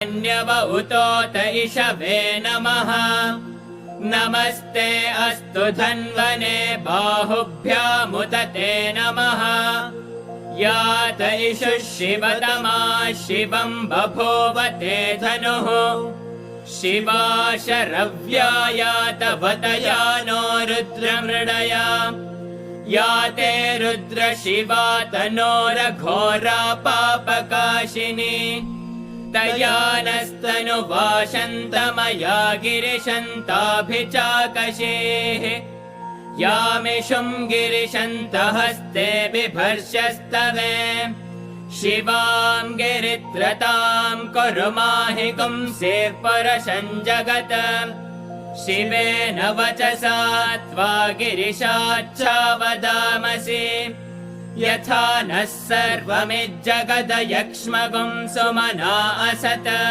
न्यव उतोत इषवे नमः। नमस्ते अस्तु धन्वने बाहुभ्यामुत ते नमः। यात इषुः शिवतमा शिवं बभूव ते धनुः। शिवा शरव्या यातवतया नो रुद्रमृडया। या ते रुद्र शिवा तनोरघोरा पापकाशिनी। तया नस्तनुवाशन्तमया गिरिशन्ताभिचाकशेः। यामिषुं गिरिशन्तहस्ते बिभर्षस्तवे। शिवां गिरित्रतां कुरु माहि पुंसेः पुरशञ्जगत्। शिवेन वचसा त्वा गिरिशाच्छावदामसि। यथा नः सर्वमिज्जगदयक्ष्मगुं सुमना असत्।